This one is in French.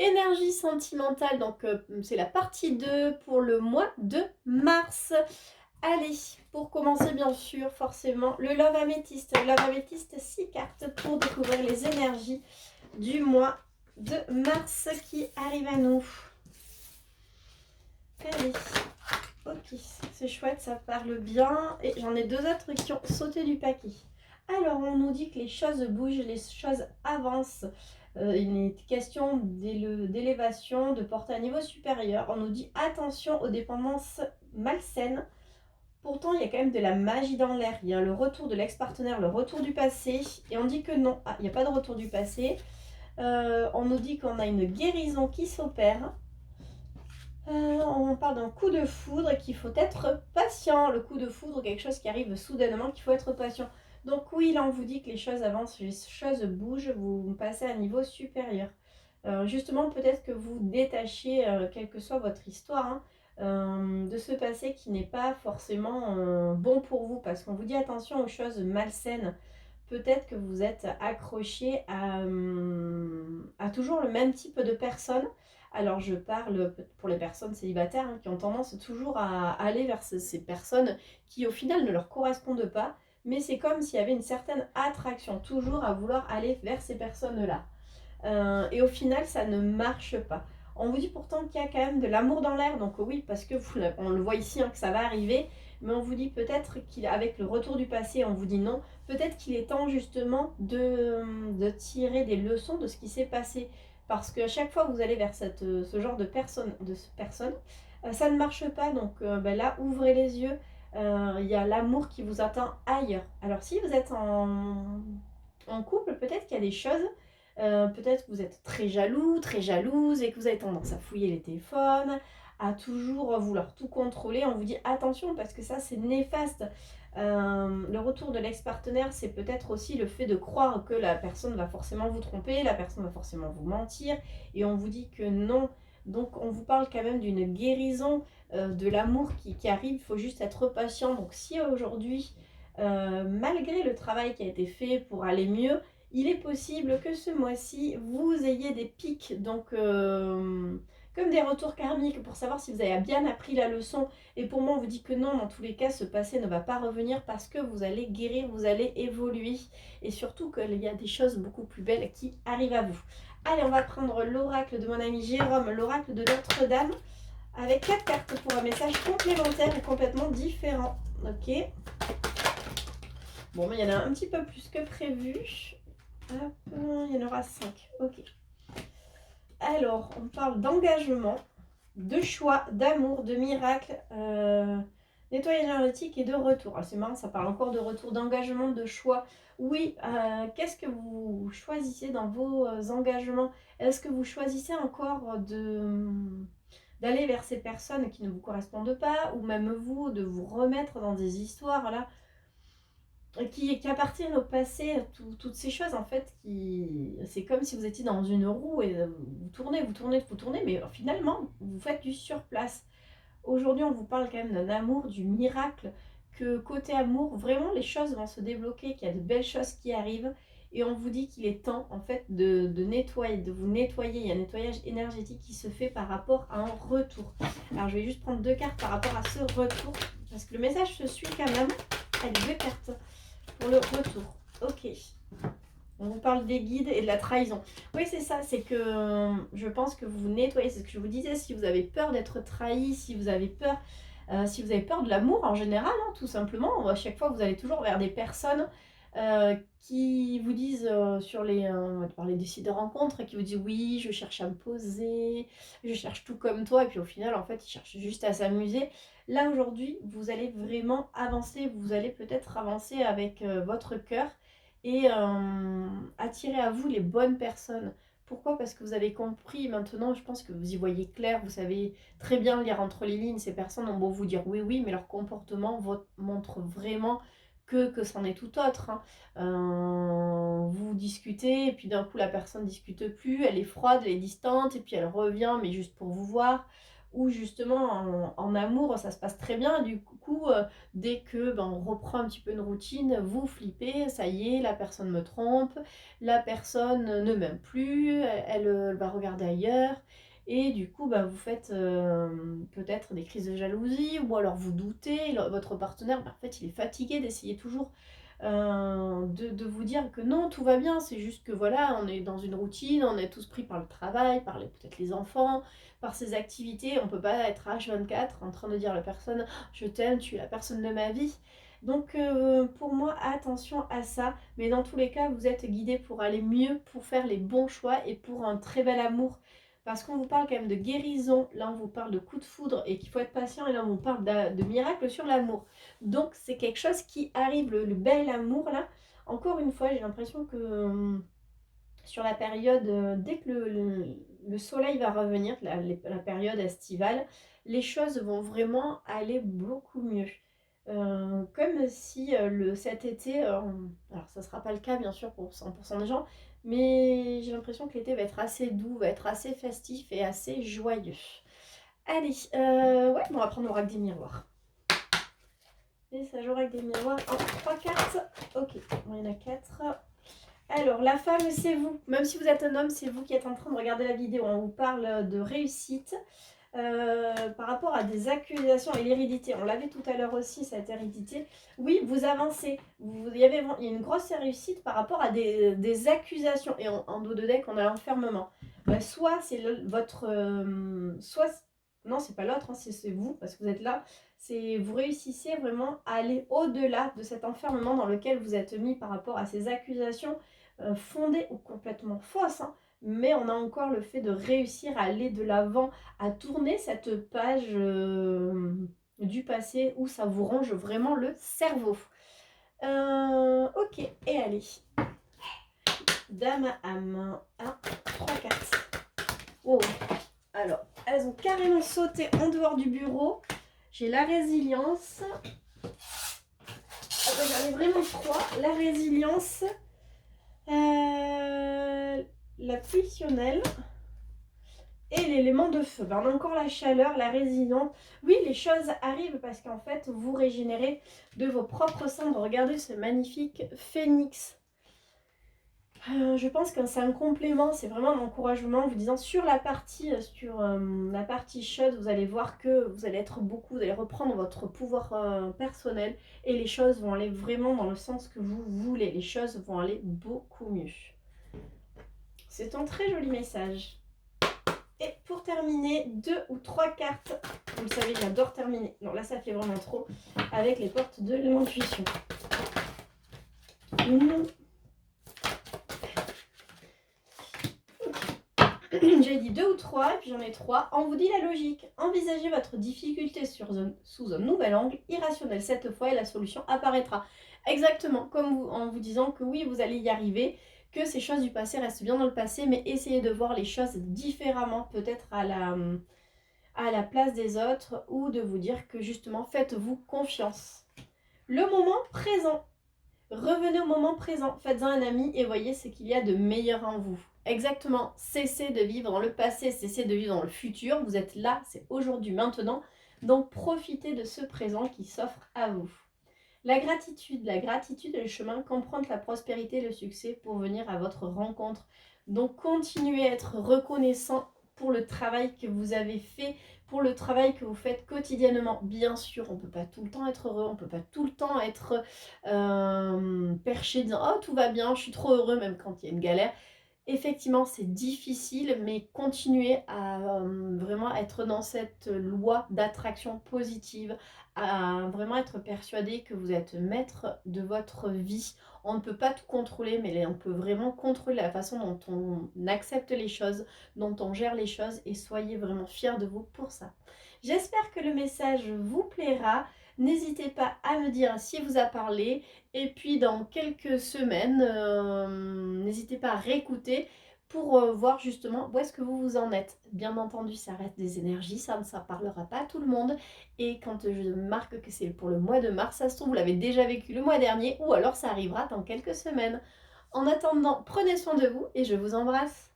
Énergie sentimentale, donc c'est la partie 2 pour le mois de mars. Allez, pour commencer bien sûr, forcément, le Love Améthyste. Love Améthyste, 6 cartes pour découvrir les énergies du mois de mars qui arrive à nous. Allez, ok, c'est chouette, ça parle bien. Et j'en ai deux autres qui ont sauté du paquet. Alors, on nous dit que les choses bougent, les choses avancent. Il est question d'élévation, de porter à un niveau supérieur. On nous dit attention aux dépendances malsaines. Pourtant, il y a quand même de la magie dans l'air. Il y a le retour de l'ex-partenaire, le retour du passé. Et on dit que non, il n'y a pas de retour du passé. On nous dit qu'on a une guérison qui s'opère. On parle d'un coup de foudre et qu'il faut être patient. Le coup de foudre, quelque chose qui arrive soudainement, qu'il faut être patient. Donc oui, là on vous dit que les choses avancent, les choses bougent, vous passez à un niveau supérieur. Justement, peut-être que vous détachez, quelle que soit votre histoire, de ce passé qui n'est pas forcément bon pour vous. Parce qu'on vous dit attention aux choses malsaines. Peut-être que vous êtes accroché à toujours le même type de personne. Alors je parle pour les personnes célibataires qui ont tendance toujours à aller vers ces personnes qui au final ne leur correspondent pas, mais c'est comme s'il y avait une certaine attraction toujours à vouloir aller vers ces personnes-là. Et au final ça ne marche pas. On vous dit pourtant qu'il y a quand même de l'amour dans l'air, donc oui, parce que on le voit ici que ça va arriver, mais on vous dit peut-être qu'avec le retour du passé, on vous dit non, peut-être qu'il est temps justement de tirer des leçons de ce qui s'est passé. Parce qu'à chaque fois que vous allez vers ce genre de personne, ça ne marche pas. Donc là, ouvrez les yeux. Il y a l'amour qui vous attend ailleurs. Alors si vous êtes en couple, peut-être qu'il y a des choses. Peut-être que vous êtes très jaloux, très jalouse et que vous avez tendance à fouiller les téléphones, à toujours vouloir tout contrôler. On vous dit attention parce que ça c'est néfaste. Le retour de l'ex-partenaire, c'est peut-être aussi le fait de croire que la personne va forcément vous tromper, la personne va forcément vous mentir, et on vous dit que non. Donc on vous parle quand même d'une guérison de l'amour qui arrive, il faut juste être patient. Donc si aujourd'hui, malgré le travail qui a été fait pour aller mieux, il est possible que ce mois-ci, vous ayez des pics, donc comme des retours karmiques pour savoir si vous avez bien appris la leçon. Et pour moi, on vous dit que non, dans tous les cas, ce passé ne va pas revenir parce que vous allez guérir, vous allez évoluer. Et surtout qu'il y a des choses beaucoup plus belles qui arrivent à vous. Allez, on va prendre l'oracle de mon ami Jérôme, l'oracle de Notre-Dame, avec 4 cartes pour un message complémentaire et complètement différent. Ok. Bon, mais il y en a un petit peu plus que prévu. Hop, il y en aura 5. Ok. Alors, on parle d'engagement, de choix, d'amour, de miracle, nettoyage énergétique et de retour. Alors, c'est marrant, ça parle encore de retour, d'engagement, de choix. Oui, qu'est-ce que vous choisissez dans vos engagements? Est-ce que vous choisissez encore d'aller vers ces personnes qui ne vous correspondent pas, ou même vous, de vous remettre dans des histoires là qui appartiennent au passé, toutes ces choses en fait, c'est comme si vous étiez dans une roue et vous tournez, vous tournez, vous tournez, mais finalement vous faites du surplace. Aujourd'hui on vous parle quand même d'un amour, du miracle, que côté amour, vraiment les choses vont se débloquer, qu'il y a de belles choses qui arrivent, et on vous dit qu'il est temps en fait de nettoyer, de vous nettoyer. Il y a un nettoyage énergétique qui se fait par rapport à un retour. Alors je vais juste prendre 2 cartes par rapport à ce retour, parce que le message se suit quand même avec 2 cartes. Pour le retour, ok. On vous parle des guides et de la trahison. Oui, c'est ça, c'est que je pense que vous nettoyez, c'est ce que je vous disais, si vous avez peur d'être trahi, si vous avez peur de l'amour en général, tout simplement, à chaque fois vous allez toujours vers des personnes qui vous disent on va parler des sites de rencontres, qui vous disent oui, je cherche à me poser, je cherche tout comme toi, et puis au final, en fait, ils cherchent juste à s'amuser. Là, aujourd'hui, vous allez vraiment avancer, vous allez peut-être avancer avec votre cœur et attirer à vous les bonnes personnes. Pourquoi? Parce que vous avez compris maintenant, je pense que vous y voyez clair, vous savez très bien lire entre les lignes. Ces personnes ont beau vous dire oui, oui, mais leur comportement montre vraiment que c'en est tout autre. Vous discutez, et puis d'un coup la personne ne discute plus, elle est froide, elle est distante, et puis elle revient, mais juste pour vous voir. où justement en amour ça se passe très bien, du coup dès que on reprend un petit peu une routine, vous flippez, ça y est, la personne me trompe, la personne ne m'aime plus, elle va regarder ailleurs. Et du coup, vous faites peut-être des crises de jalousie, ou alors vous doutez, votre partenaire, en fait, il est fatigué d'essayer toujours de vous dire que non, tout va bien, c'est juste que voilà, on est dans une routine, on est tous pris par le travail, par peut-être les enfants, par ces activités, on peut pas être H24 en train de dire à la personne je t'aime, tu es la personne de ma vie. Donc pour moi, attention à ça, mais dans tous les cas, vous êtes guidé pour aller mieux, pour faire les bons choix et pour un très bel amour. Parce qu'on vous parle quand même de guérison, là on vous parle de coup de foudre et qu'il faut être patient, et là on vous parle de miracle sur l'amour. Donc c'est quelque chose qui arrive, le bel amour là. Encore une fois, j'ai l'impression que sur la période, dès que le soleil va revenir, la période estivale, les choses vont vraiment aller beaucoup mieux. Comme si cet été, alors ça ne sera pas le cas bien sûr pour 100% des gens, mais j'ai l'impression que l'été va être assez doux, va être assez festif et assez joyeux. Allez, ouais, bon, on va prendre l'oracle des miroirs. Et ça jouera avec des miroirs en 3 cartes. Ok, bon, il y en a 4. Alors, la femme, c'est vous. Même si vous êtes un homme, c'est vous qui êtes en train de regarder la vidéo. On vous parle de réussite par rapport à des accusations et l'hérédité. On l'avait tout à l'heure aussi, cette hérédité. Oui, vous avancez. Il y a une grosse réussite par rapport à des accusations. Et en dos de deck, on a l'enfermement. Soit c'est votre... soit... Non, c'est pas l'autre, hein, c'est vous, parce que vous êtes là. Vous réussissez vraiment à aller au-delà de cet enfermement dans lequel vous êtes mis par rapport à ces accusations fondées ou complètement fausses, hein. Mais on a encore le fait de réussir à aller de l'avant, à tourner cette page du passé où ça vous range vraiment le cerveau. Ok, et allez. Dame à main. 1, 3 cartes. Oh, alors, elles ont carrément sauté en dehors du bureau. J'ai la résilience. J'en ai vraiment 3. La résilience. La pulsionnelle. Et l'élément de feu. On a encore la chaleur, la résilience. Oui, les choses arrivent parce qu'en fait, vous régénérez de vos propres cendres. Regardez ce magnifique phénix. Je pense que c'est un complément, c'est vraiment un encouragement, vous disant sur la partie chaude, vous allez voir que vous allez être beaucoup, vous allez reprendre votre pouvoir personnel et les choses vont aller vraiment dans le sens que vous voulez. Les choses vont aller beaucoup mieux. C'est un très joli message. Et pour terminer, 2 ou 3 cartes. Vous le savez, j'adore terminer. Non, là, ça fait vraiment trop. Avec les portes de l'intuition. J'ai dit 2 ou 3, et puis j'en ai 3. On vous dit la logique. Envisagez votre difficulté sous un nouvel angle, irrationnel cette fois, et la solution apparaîtra. Exactement, comme en vous disant que oui, vous allez y arriver, que ces choses du passé restent bien dans le passé, mais essayez de voir les choses différemment, peut-être à la place des autres, ou de vous dire que justement, faites-vous confiance. Le moment présent. Revenez au moment présent, faites-en un ami et voyez ce qu'il y a de meilleur en vous. Exactement, cessez de vivre dans le passé, cessez de vivre dans le futur. Vous êtes là, c'est aujourd'hui, maintenant. Donc profitez de ce présent qui s'offre à vous. La gratitude est le chemin qu'emprunte la prospérité et le succès pour venir à votre rencontre. Donc continuez à être reconnaissant pour le travail que vous avez fait, pour le travail que vous faites quotidiennement. Bien sûr, on ne peut pas tout le temps être heureux, on ne peut pas tout le temps être perché disant « Oh, tout va bien, je suis trop heureux » même quand il y a une galère. Effectivement, c'est difficile, mais continuez à vraiment être dans cette loi d'attraction positive, à vraiment être persuadé que vous êtes maître de votre vie. On ne peut pas tout contrôler, mais on peut vraiment contrôler la façon dont on accepte les choses, dont on gère les choses, et soyez vraiment fiers de vous pour ça. J'espère que le message vous plaira. N'hésitez pas à me dire si vous a parlé. Et puis dans quelques semaines, n'hésitez pas à réécouter pour voir justement où est-ce que vous en êtes. Bien entendu, ça reste des énergies, ça ne parlera pas à tout le monde. Et quand je marque que c'est pour le mois de mars, ça se trouve, vous l'avez déjà vécu le mois dernier ou alors ça arrivera dans quelques semaines. En attendant, prenez soin de vous et je vous embrasse.